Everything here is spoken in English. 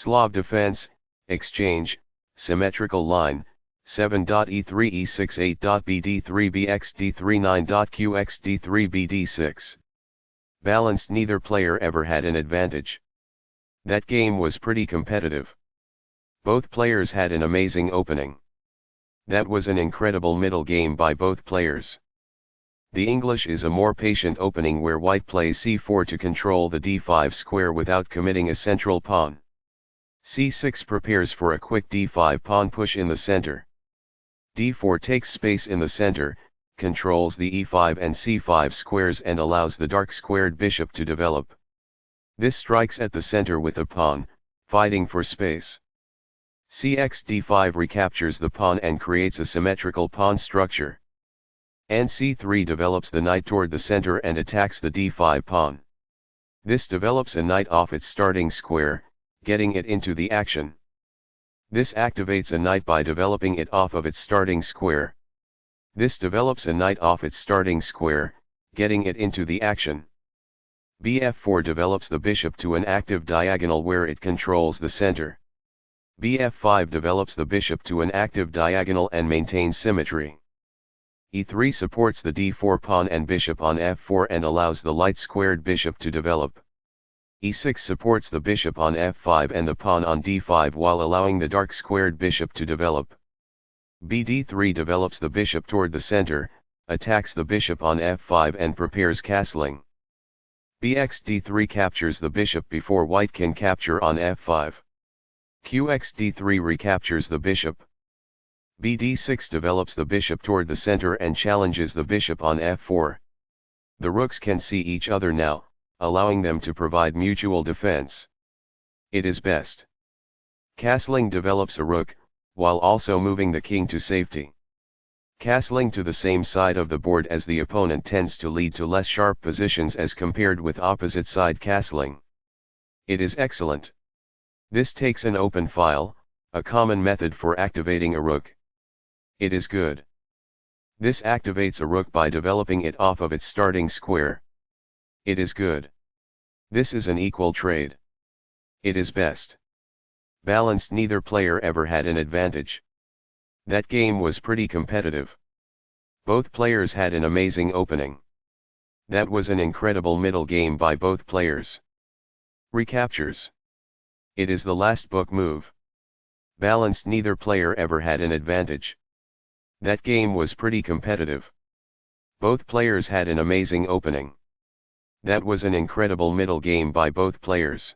Slav defense, exchange, symmetrical line, 7.e3 e6 8.bd3 bx d3 9.qx d3 bd6. Balanced, neither player ever had an advantage. That game was pretty competitive. Both players had an amazing opening. That was an incredible middle game by both players. The English is a more patient opening where white plays c4 to control the d5 square without committing a central pawn. c6 prepares for a quick d5 pawn push in the center. d4 takes space in the center, controls the e5 and c5 squares and allows the dark squared bishop to develop. This strikes at the center with a pawn, fighting for space. cx d5 recaptures the pawn and creates a symmetrical pawn structure. And c3 develops the knight toward the center and attacks the d5 pawn. This develops a knight off its starting square, getting it into the action. This activates a knight by developing it off of its starting square. This develops a knight off its starting square, getting it into the action. bf4 develops the bishop to an active diagonal where it controls the center. bf5 develops the bishop to an active diagonal and maintains symmetry. e3 supports the d4 pawn and bishop on f4 and allows the light-squared bishop to develop. e6 supports the bishop on f5 and the pawn on d5 while allowing the dark-squared bishop to develop. bd3 develops the bishop toward the center, attacks the bishop on f5 and prepares castling. bx d3 captures the bishop before white can capture on f5. qx d3 recaptures the bishop. bd6 develops the bishop toward the center and challenges the bishop on f4. The rooks can see each other now, allowing them to provide mutual defense. It is best. Castling develops a rook, while also moving the king to safety. Castling to the same side of the board as the opponent tends to lead to less sharp positions as compared with opposite side castling. It is excellent. This takes an open file, a common method for activating a rook. It is good. This activates a rook by developing it off of its starting square. It is good. This is an equal trade. It is best. Balanced, neither player ever had an advantage. That game was pretty competitive. Both players had an amazing opening. That was an incredible middle game by both players. Recaptures. It is the last book move. Balanced, neither player ever had an advantage. That game was pretty competitive. Both players had an amazing opening. That was an incredible middle game by both players.